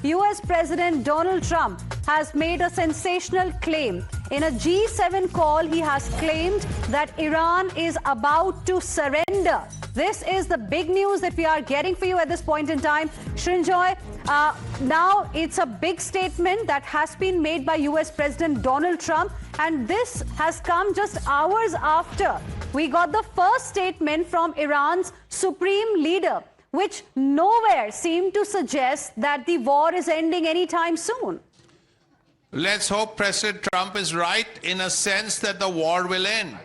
US President Donald Trump has made a sensational claim. In a G7 call, he has claimed that Iran is about to surrender. This is the big news that we are getting for you at this point in time. Srinjoy, now it's a big statement that has been made by US President Donald Trump, and this has come just hours after we got the first statement from Iran's supreme leader, which nowhere seemed to suggest that the war is ending anytime soon. Let's hope President Trump is right in a sense that the war will end.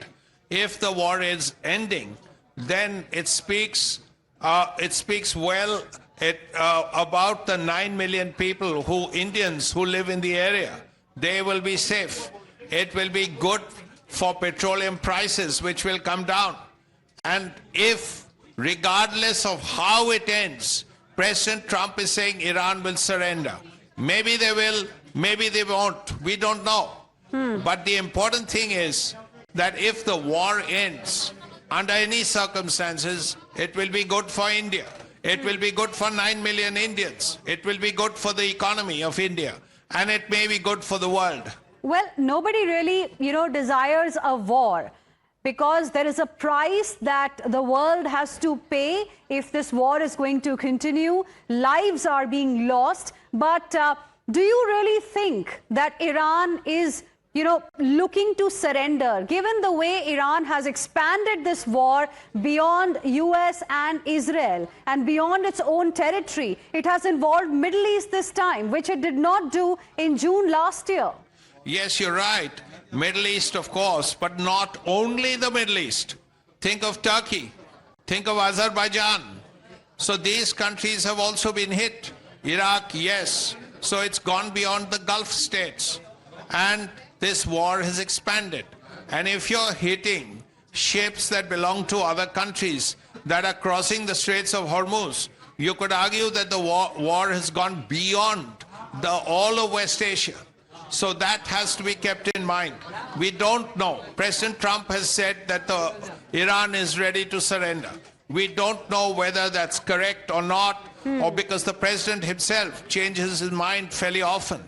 If the war is ending, then it speaks well about the 9 million people Indians who live in the area. They will be safe. It will be good for petroleum prices, which will come down. And if, regardless of how it ends, President Trump is saying Iran will surrender, maybe they will, maybe they won't. We don't know. But the important thing is that if the war ends, under any circumstances, it will be good for India. It will be good for 9 million Indians. It will be good for the economy of India. And it may be good for the world. Well, nobody really, desires a war, because there is a price that the world has to pay if this war is going to continue. Lives are being lost. But do you really think that Iran is, looking to surrender, given the way Iran has expanded this war beyond US and Israel and beyond its own territory? It has involved Middle East this time, which it did not do in June last year. Yes, you're right. Middle East, of course, but not only the Middle East. Think of Turkey. Think of Azerbaijan. So these countries have also been hit. Iraq, yes. So it's gone beyond the Gulf states. And this war has expanded. And if you're hitting ships that belong to other countries that are crossing the Straits of Hormuz, you could argue that the war has gone beyond all of West Asia. So that has to be kept in mind. We don't know. President Trump has said that Iran is ready to surrender. We don't know whether that's correct or not, or because the president himself changes his mind fairly often.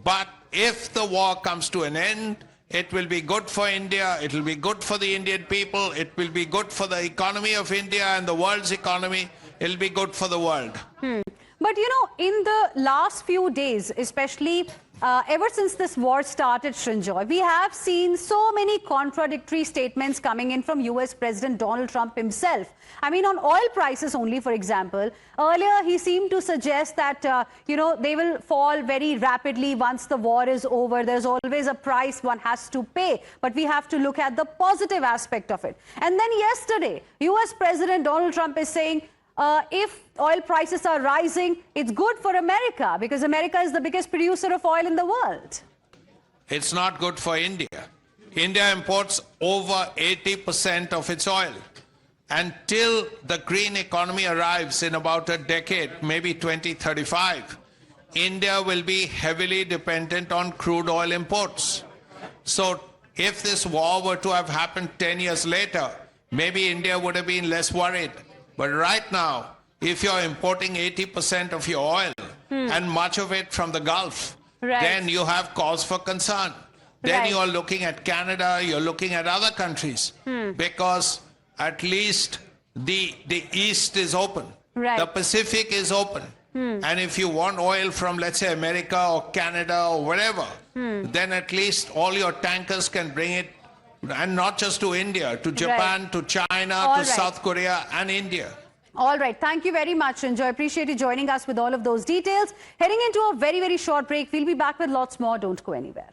But if the war comes to an end, it will be good for India, it will be good for the Indian people, it will be good for the economy of India and the world's economy, it will be good for the world. But in the last few days, especially ever since this war started, Srinjoy, we have seen so many contradictory statements coming in from US President Donald Trump himself. I mean, on oil prices only, for example, earlier he seemed to suggest that, they will fall very rapidly once the war is over. There's always a price one has to pay, but we have to look at the positive aspect of it. And then yesterday, US President Donald Trump is saying, if oil prices are rising, it's good for America, because America is the biggest producer of oil in the world. It's not good for India. India imports over 80% of its oil. Until the green economy arrives in about a decade, maybe 2035, India will be heavily dependent on crude oil imports. So if this war were to have happened 10 years later, maybe India would have been less worried. But right now, if you're importing 80% of your oil and much of it from the Gulf, then you have cause for concern. Then you are looking at Canada, you're looking at other countries, because at least the East is open. The Pacific is open. And if you want oil from, let's say, America or Canada or wherever, then at least all your tankers can bring it. And not just to India, to Japan, to China, to South Korea and India. All right. Thank you very much, Srinjoy. Appreciate you joining us with all of those details. Heading into a very, very short break. We'll be back with lots more. Don't go anywhere.